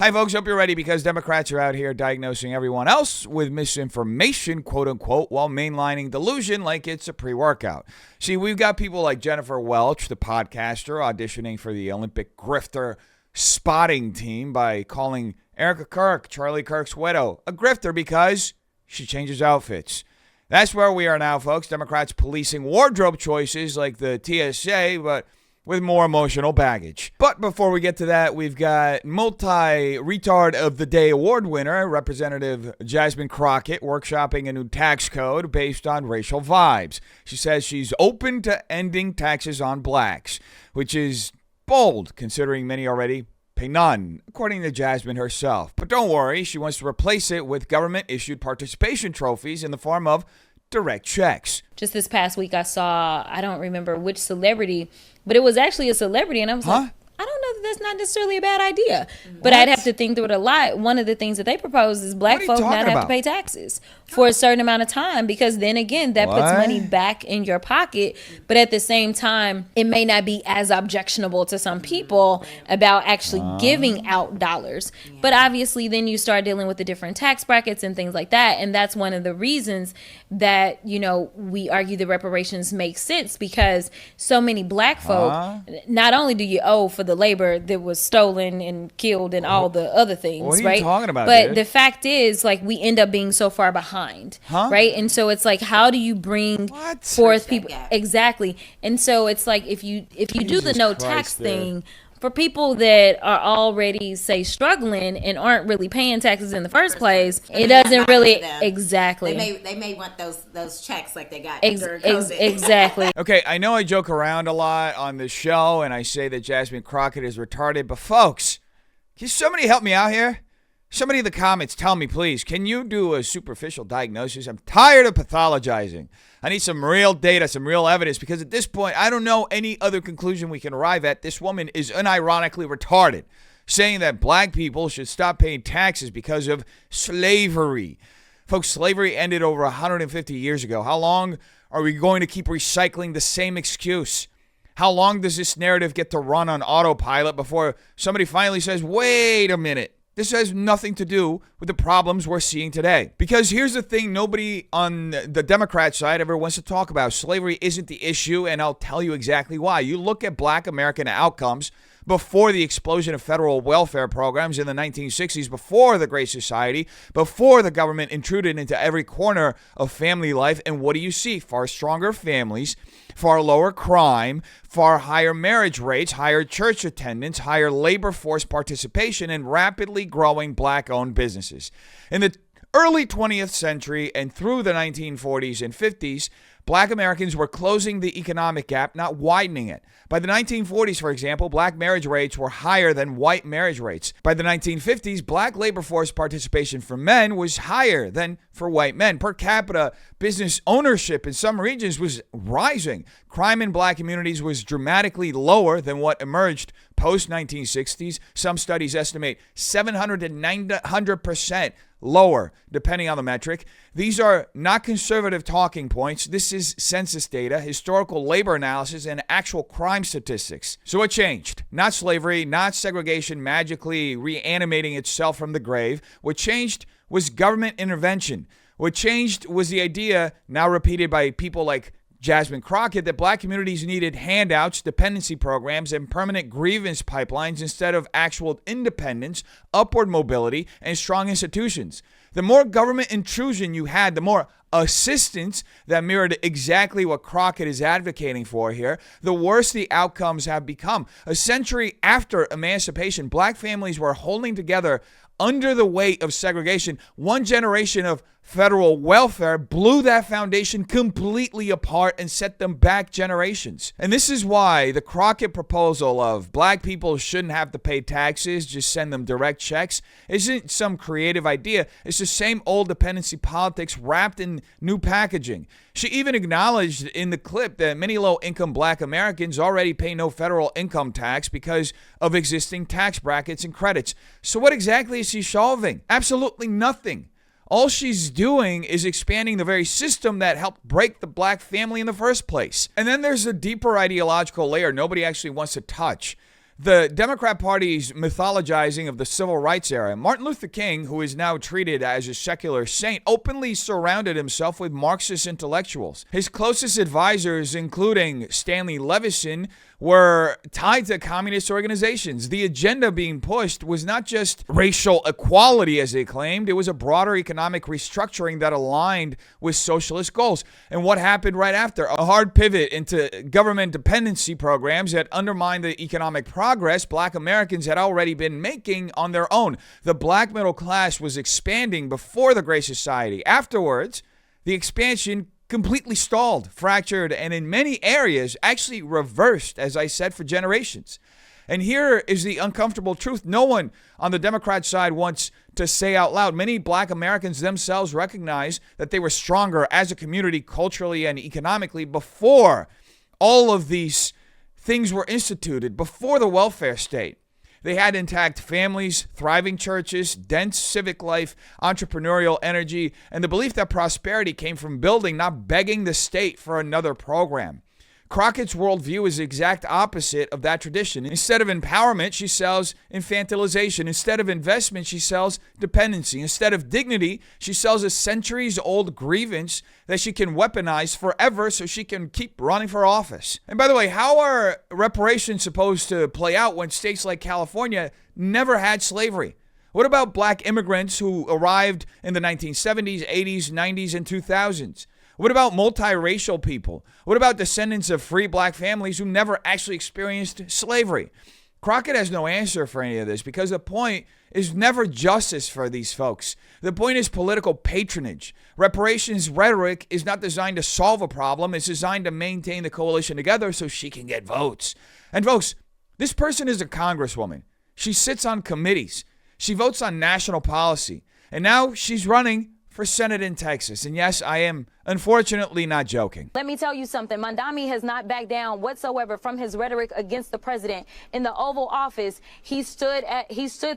Hi, folks. Hope you're ready because Democrats are out here diagnosing everyone else with misinformation, quote unquote, while mainlining delusion like it's a pre-workout. See, we've got people like Jennifer Welch, the podcaster, auditioning for the Olympic Grifter spotting team by calling Erika Kirk, Charlie Kirk's widow, a grifter because she changes outfits. That's where we are now, folks. Democrats policing wardrobe choices like the TSA, but with more emotional baggage. But before we get to that, we've got multi-retard of the day award winner, Representative Jasmine Crockett, workshopping a new tax code based on racial vibes. She says she's open to ending taxes on blacks, which is bold considering many already pay none, according to Jasmine herself. But don't worry, she wants to replace it with government-issued participation trophies in the form of direct checks. Just this past week, I saw, I don't remember which celebrity, but it was actually a celebrity, and I was like, I don't know that that's not necessarily a bad idea. But I'd have to think through it a lot. One of the things that they propose is black folk not have to pay taxes for a certain amount of time, because then again, that puts money back in your pocket. But at the same time, it may not be as objectionable to some people about actually giving out dollars. But obviously, then you start dealing with the different tax brackets and things like that. And that's one of the reasons that, you know, we argue the reparations make sense, because so many black folk, not only do you owe for the labor that was stolen and killed and all the other things, what are right? You talking about, but dude? The fact is, like, we end up being so far behind, right? And so it's like, how do you bring forth people? Exactly. And so it's like, if you do the no tax thing, for people that are already, say, struggling and aren't really paying taxes in the first place, it doesn't really exactly. They may want those checks like they got during COVID. Exactly. Okay, I know I joke around a lot on this show and I say that Jasmine Crockett is retarded, but folks, can somebody help me out here? Somebody in the comments, tell me, please, can you do a superficial diagnosis? I'm tired of pathologizing. I need some real data, some real evidence, because at this point, I don't know any other conclusion we can arrive at. This woman is unironically retarded, saying that black people should stop paying taxes because of slavery. Folks, slavery ended over 150 years ago. How long are we going to keep recycling the same excuse? How long does this narrative get to run on autopilot before somebody finally says, wait a minute? This has nothing to do with the problems we're seeing today. Because here's the thing nobody on the Democrat side ever wants to talk about. Slavery isn't the issue, and I'll tell you exactly why. You look at black American outcomes before the explosion of federal welfare programs in the 1960s, before the Great Society, before the government intruded into every corner of family life. And what do you see? Far stronger families, far lower crime, far higher marriage rates, higher church attendance, higher labor force participation, and rapidly growing black-owned businesses. In the early 20th century and through the 1940s and 50s, black Americans were closing the economic gap, not widening it. By the 1940s, for example, black marriage rates were higher than white marriage rates. By the 1950s, black labor force participation for men was higher than for white men. Per capita business ownership in some regions was rising. Crime in black communities was dramatically lower than what emerged post-1960s. Some studies estimate 700 to 900% lower, depending on the metric. These are not conservative talking points. This is census data, historical labor analysis, and actual crime statistics. So what changed? Not slavery, not segregation magically reanimating itself from the grave. What changed was government intervention. What changed was the idea, now repeated by people like Jasmine Crockett, that black communities needed handouts, dependency programs, and permanent grievance pipelines instead of actual independence, upward mobility, and strong institutions. The more government intrusion you had, the more assistance that mirrored exactly what Crockett is advocating for here, the worse the outcomes have become. A century after emancipation, black families were holding together under the weight of segregation. One generation of federal welfare blew that foundation completely apart and set them back generations. And this is why the Crockett proposal of black people shouldn't have to pay taxes, just send them direct checks, isn't some creative idea. It's the same old dependency politics wrapped in new packaging. She even acknowledged in the clip that many low-income black Americans already pay no federal income tax because of existing tax brackets and credits. So what exactly is she solving? Absolutely nothing. All she's doing is expanding the very system that helped break the black family in the first place. And then there's a deeper ideological layer nobody actually wants to touch. the Democrat Party's mythologizing of the civil rights era. Martin Luther King, who is now treated as a secular saint, openly surrounded himself with Marxist intellectuals. His closest advisors, including Stanley Levison, were tied to communist organizations. The agenda being pushed was not just racial equality, as they claimed. It was a broader economic restructuring that aligned with socialist goals. And what happened right after? A hard pivot into government dependency programs that undermined the economic progress Black Americans had already been making on their own. The Black middle class was expanding before the Great Society. Afterwards, the expansion completely stalled, fractured, and in many areas actually reversed, as I said, for generations. And here is the uncomfortable truth no one on the Democrat side wants to say out loud. Many Black Americans themselves recognize that they were stronger as a community culturally and economically before all of these things were instituted, before the welfare state. They had intact families, thriving churches, dense civic life, entrepreneurial energy, and the belief that prosperity came from building, not begging the state for another program. Crockett's worldview is the exact opposite of that tradition. Instead of empowerment, she sells infantilization. Instead of investment, she sells dependency. Instead of dignity, she sells a centuries-old grievance that she can weaponize forever so she can keep running for office. And by the way, how are reparations supposed to play out when states like California never had slavery? What about Black immigrants who arrived in the 1970s, 80s, 90s, and 2000s? What about multiracial people? What about descendants of free Black families who never actually experienced slavery? Crockett has no answer for any of this because the point is never justice for these folks. The point is political patronage. Reparations rhetoric is not designed to solve a problem. It's designed to maintain the coalition together so she can get votes. And folks, this person is a congresswoman. She sits on committees. She votes on national policy. And now she's running for Senate in Texas. And yes, I am unfortunately not joking. Let me tell you something. Mamdani has not backed down whatsoever from his rhetoric against the president. In the Oval Office, he stood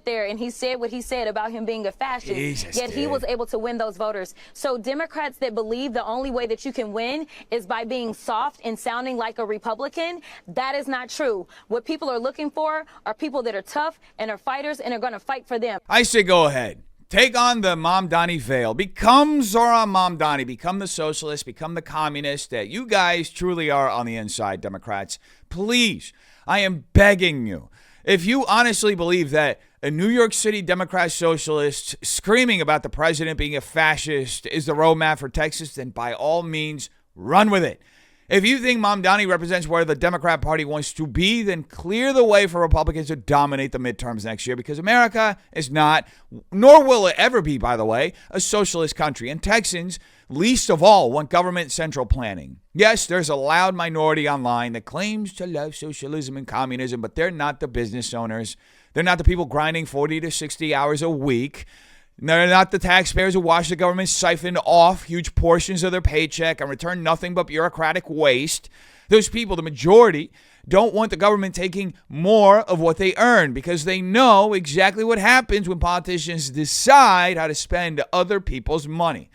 there and he said what he said about him being a fascist. Yet he was able to win those voters. So Democrats that believe the only way that you can win is by being soft and sounding like a Republican, that is not true. What people are looking for are people that are tough and are fighters and are going to fight for them. I say go ahead. Take on the Mamdani veil. Become Zohran Mamdani. Become the socialist. Become the communist that you guys truly are on the inside, Democrats. Please, I am begging you. If you honestly believe that a New York City Democrat socialist screaming about the president being a fascist is the roadmap for Texas, then by all means, run with it. If you think Mamdani represents where the Democrat Party wants to be, then clear the way for Republicans to dominate the midterms next year because America is not, nor will it ever be, by the way, a socialist country. And Texans, least of all, want government central planning. Yes, there's a loud minority online that claims to love socialism and communism, but they're not the business owners. They're not the people grinding 40 to 60 hours a week. They're not the taxpayers who watch the government siphon off huge portions of their paycheck and return nothing but bureaucratic waste. Those people, the majority, don't want the government taking more of what they earn because they know exactly what happens when politicians decide how to spend other people's money.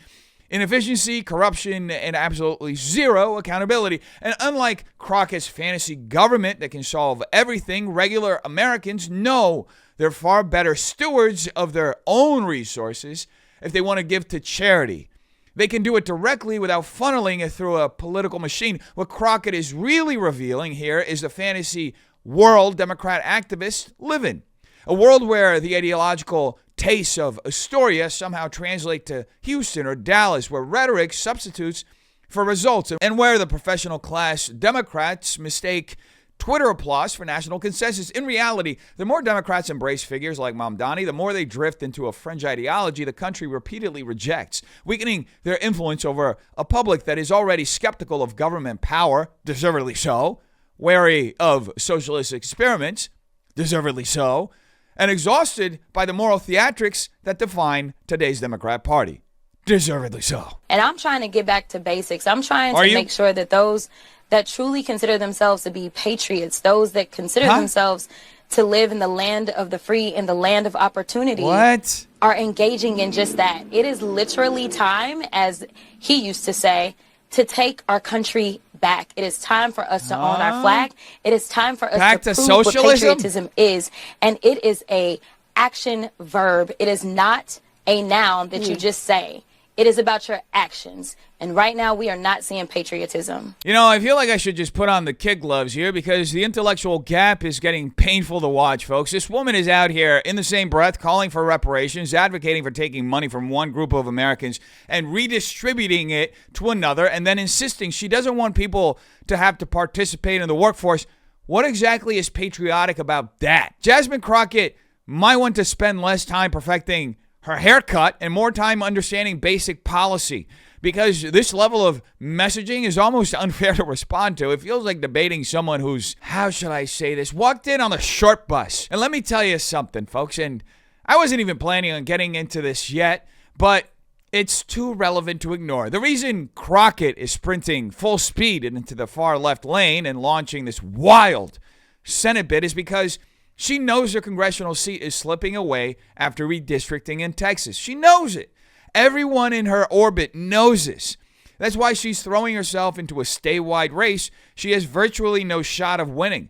Inefficiency, corruption, and absolutely zero accountability. And unlike Crockett's fantasy government that can solve everything, regular Americans know they're far better stewards of their own resources if they want to give to charity. They can do it directly without funneling it through a political machine. What Crockett is really revealing here is the fantasy world Democrat activists live in. A world where the ideological tastes of Astoria somehow translate to Houston or Dallas, where rhetoric substitutes for results, and where the professional class Democrats mistake Twitter applause for national consensus. In reality, the more Democrats embrace figures like Mamdani, the more they drift into a fringe ideology the country repeatedly rejects, weakening their influence over a public that is already skeptical of government power, deservedly so, wary of socialist experiments, deservedly so, and exhausted by the moral theatrics that define today's Democrat Party, deservedly so. And I'm trying to get back to basics. I'm trying to make sure that those that truly consider themselves to be patriots, those that consider themselves to live in the land of the free and the land of opportunity are engaging in just that. It is literally time, as he used to say, to take our country back. It is time for us to own our flag. It is time for us back to to prove socialism? what patriotism is. And it is a action verb. It is not a noun that you just say. It is about your actions. And right now, we are not seeing patriotism. You know, I feel like I should just put on the kid gloves here because the intellectual gap is getting painful to watch, folks. This woman is out here in the same breath calling for reparations, advocating for taking money from one group of Americans and redistributing it to another, and then insisting she doesn't want people to have to participate in the workforce. What exactly is patriotic about that? Jasmine Crockett might want to spend less time perfecting her haircut and more time understanding basic policy, because this level of messaging is almost unfair to respond to. It feels like debating someone who's, how should I say this, walked in on the short bus. And let me tell you something, folks, and I wasn't even planning on getting into this yet, but it's too relevant to ignore. The reason Crockett is sprinting full speed into the far left lane and launching this wild Senate bid is because she knows her congressional seat is slipping away after redistricting in Texas. She knows it. Everyone in her orbit knows this. That's why she's throwing herself into a statewide race she has virtually no shot of winning.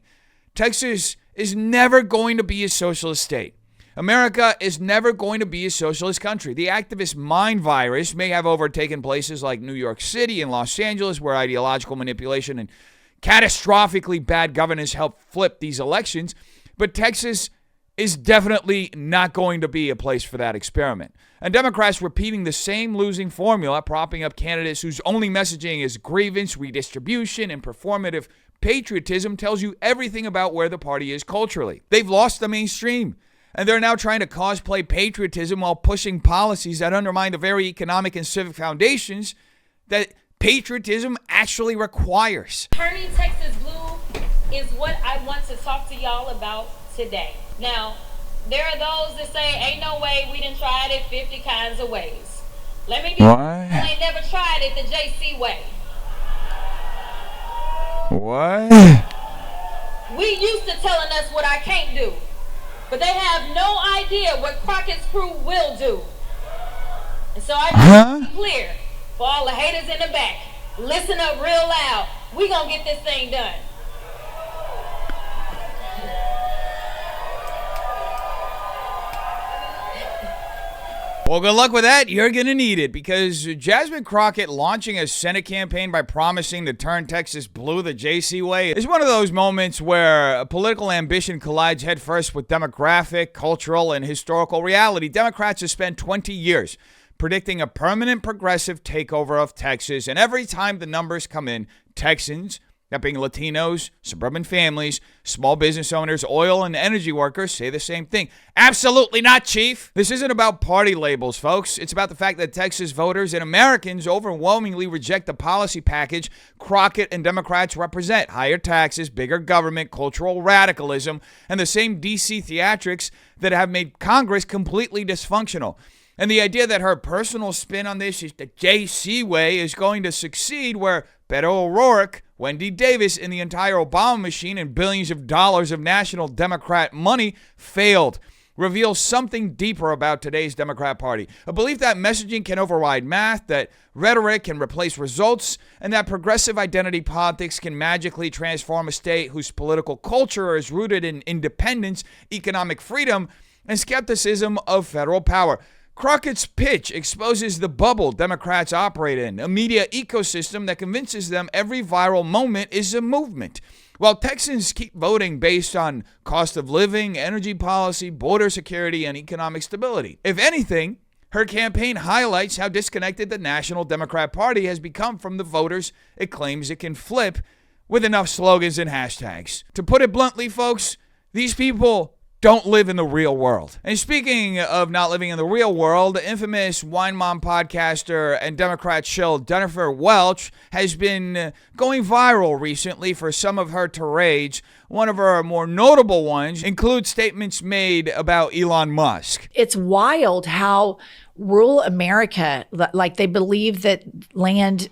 Texas is never going to be a socialist state. America is never going to be a socialist country. The activist mind virus may have overtaken places like New York City and Los Angeles, where ideological manipulation and catastrophically bad governance helped flip these elections. But Texas is definitely not going to be a place for that experiment. And Democrats repeating the same losing formula, propping up candidates whose only messaging is grievance, redistribution, and performative patriotism, tells you everything about where the party is culturally. They've lost the mainstream, and they're now trying to cosplay patriotism while pushing policies that undermine the very economic and civic foundations that patriotism actually requires. Turning Texas blue is what I want to talk to y'all about today. Now, there are those that say, ain't no way, we done tried it 50 kinds of ways. Let me be honest, I ain't never tried it the JC way. What? We used to telling us what I can't do, but they have no idea what Crockett's crew will do. And so I just be clear, for all the haters in the back, listen up real loud. We gonna get this thing done. Well, good luck with that. You're going to need it, because Jasmine Crockett launching a Senate campaign by promising to turn Texas blue the JC way is one of those moments where political ambition collides headfirst with demographic, cultural, and historical reality. Democrats have spent 20 years predicting a permanent progressive takeover of Texas, and every time the numbers come in, Texans, that being Latinos, suburban families, small business owners, oil and energy workers, say the same thing. Absolutely not, Chief. This isn't about party labels, folks. It's about the fact that Texas voters and Americans overwhelmingly reject the policy package Crockett and Democrats represent. Higher taxes, bigger government, cultural radicalism, and the same DC theatrics that have made Congress completely dysfunctional. And the idea that her personal spin on this is the JC way is going to succeed, where Beto O'Rourke, Wendy Davis, and the entire Obama machine and billions of dollars of national Democrat money failed, reveals something deeper about today's Democrat Party. A belief that messaging can override math, that rhetoric can replace results, and that progressive identity politics can magically transform a state whose political culture is rooted in independence, economic freedom, and skepticism of federal power. Crockett's pitch exposes the bubble Democrats operate in, a media ecosystem that convinces them every viral moment is a movement, while Texans keep voting based on cost of living, energy policy, border security, and economic stability. If anything, her campaign highlights how disconnected the National Democrat Party has become from the voters it claims it can flip with enough slogans and hashtags. To put it bluntly, folks, these people don't live in the real world. And speaking of not living in the real world, infamous Wine Mom podcaster and Democrat shill Jennifer Welch has been going viral recently for some of her tirades. One of her more notable ones includes statements made about Elon Musk. It's wild how rural America, like they believe that land,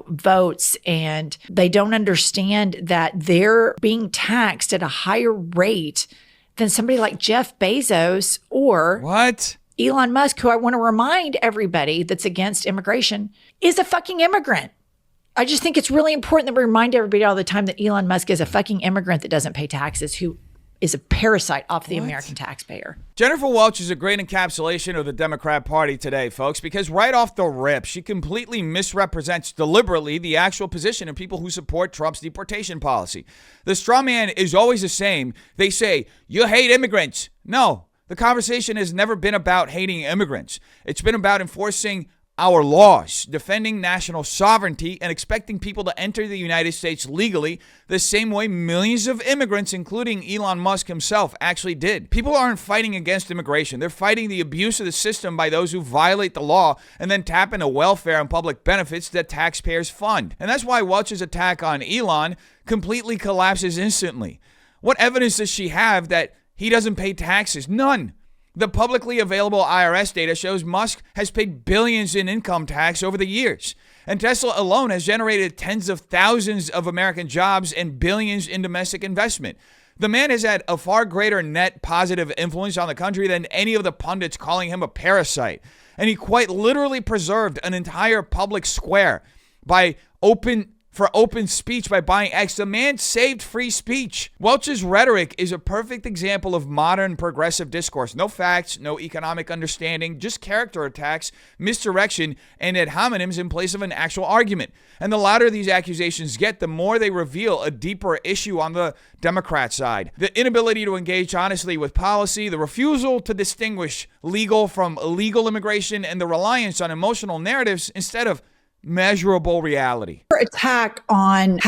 votes, and they don't understand that they're being taxed at a higher rate than somebody like Jeff Bezos or Elon Musk, who I want to remind everybody that's against immigration is a fucking immigrant. I just think it's really important that we remind everybody all the time that Elon Musk is a fucking immigrant that doesn't pay taxes, who is a parasite off the American taxpayer. Jennifer Welch is a great encapsulation of the Democrat Party today, folks, because right off the rip, she completely misrepresents deliberately the actual position of people who support Trump's deportation policy. The straw man is always the same. They say, you hate immigrants. No, the conversation has never been about hating immigrants. It's been about enforcing our laws, defending national sovereignty, and expecting people to enter the United States legally the same way millions of immigrants, including Elon Musk himself, actually did. People aren't fighting against immigration. They're fighting the abuse of the system by those who violate the law and then tap into welfare and public benefits that taxpayers fund. And that's why Welch's attack on Elon completely collapses instantly. What evidence does she have that he doesn't pay taxes? None. The publicly available IRS data shows Musk has paid billions in income tax over the years. And Tesla alone has generated tens of thousands of American jobs and billions in domestic investment. The man has had a far greater net positive influence on the country than any of the pundits calling him a parasite. And he quite literally preserved an entire public square for open speech by buying X. The man saved free speech. Welch's rhetoric is a perfect example of modern progressive discourse. No facts, no economic understanding, just character attacks, misdirection, and ad hominems in place of an actual argument. And the louder these accusations get, the more they reveal a deeper issue on the Democrat side. The inability to engage honestly with policy, the refusal to distinguish legal from illegal immigration, and the reliance on emotional narratives instead of measurable reality. Her attack on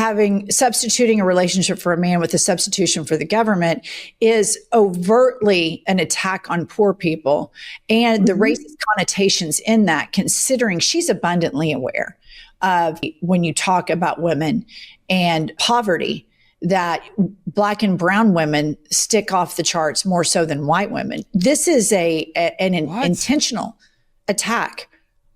substituting a relationship for a man with a substitution for the government is overtly an attack on poor people and the racist connotations in that, considering she's abundantly aware of when you talk about women and poverty, that Black and brown women stick off the charts more so than white women. This is an intentional attack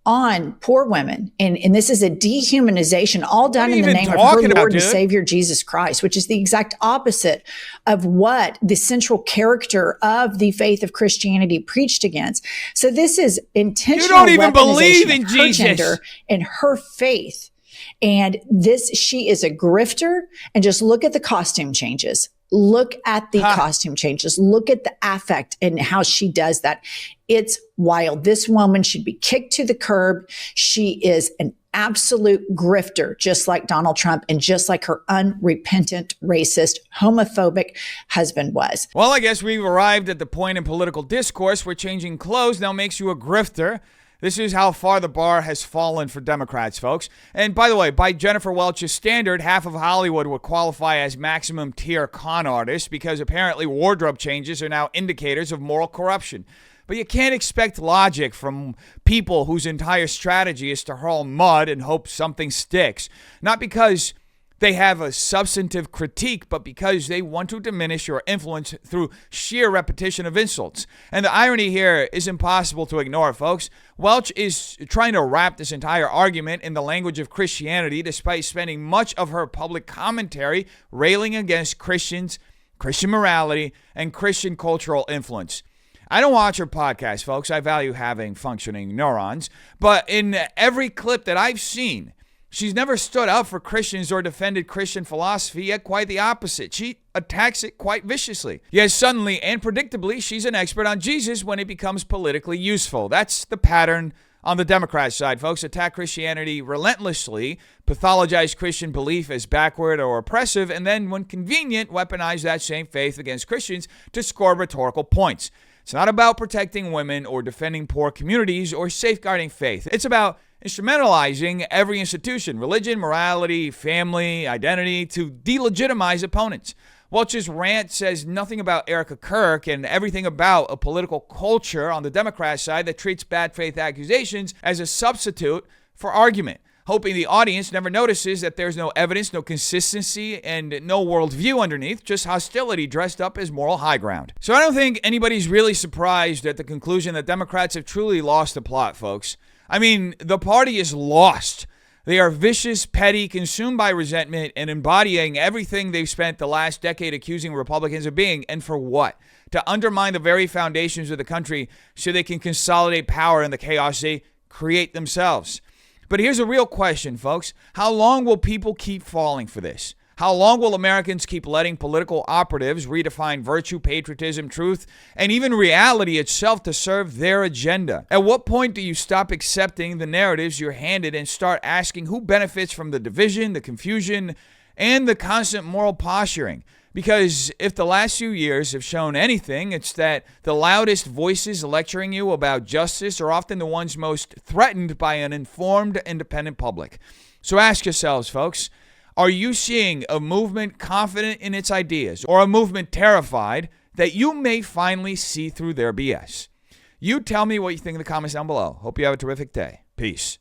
on poor women. And this is a dehumanization, all done in the name of her Lord and Savior, Jesus Christ, which is the exact opposite of what the central character of the faith of Christianity preached against. So this is intentional. You don't even believe in Jesus. Gender and her faith. And she is a grifter. And just look at the costume changes. Look at the costume changes. Look at the affect and how she does that. It's wild. This woman should be kicked to the curb. She is an absolute grifter, just like Donald Trump and just like her unrepentant, racist, homophobic husband was. Well, I guess we've arrived at the point in political discourse where changing clothes now makes you a grifter. This is how far the bar has fallen for Democrats, folks. And by the way, by Jennifer Welch's standard, half of Hollywood would qualify as maximum tier con artists because apparently wardrobe changes are now indicators of moral corruption. But you can't expect logic from people whose entire strategy is to hurl mud and hope something sticks. Not because they have a substantive critique, but because they want to diminish your influence through sheer repetition of insults. And the irony here is impossible to ignore, folks. Welch is trying to wrap this entire argument in the language of Christianity, despite spending much of her public commentary railing against Christians, Christian morality, and Christian cultural influence. I don't watch her podcast, folks. I value having functioning neurons. But in every clip that I've seen, she's never stood up for Christians or defended Christian philosophy, yet quite the opposite. She attacks it quite viciously. Yet suddenly and predictably, she's an expert on Jesus when it becomes politically useful. That's the pattern on the Democrat side, folks. Attack Christianity relentlessly, pathologize Christian belief as backward or oppressive, and then, when convenient, weaponize that same faith against Christians to score rhetorical points. It's not about protecting women or defending poor communities or safeguarding faith. It's about instrumentalizing every institution, religion, morality, family, identity, to delegitimize opponents. Welch's rant says nothing about Erika Kirk and everything about a political culture on the Democrat side that treats bad faith accusations as a substitute for argument, hoping the audience never notices that there's no evidence, no consistency, and no worldview underneath, just hostility dressed up as moral high ground. So I don't think anybody's really surprised at the conclusion that Democrats have truly lost the plot, folks. I mean, the party is lost. They are vicious, petty, consumed by resentment, and embodying everything they've spent the last decade accusing Republicans of being. And for what? To undermine the very foundations of the country so they can consolidate power in the chaos they create themselves. But here's a real question, folks. How long will people keep falling for this? How long will Americans keep letting political operatives redefine virtue, patriotism, truth, and even reality itself to serve their agenda? At what point do you stop accepting the narratives you're handed and start asking who benefits from the division, the confusion, and the constant moral posturing? Because if the last few years have shown anything, it's that the loudest voices lecturing you about justice are often the ones most threatened by an informed, independent public. So ask yourselves, folks, are you seeing a movement confident in its ideas or a movement terrified that you may finally see through their BS? You tell me what you think in the comments down below. Hope you have a terrific day. Peace.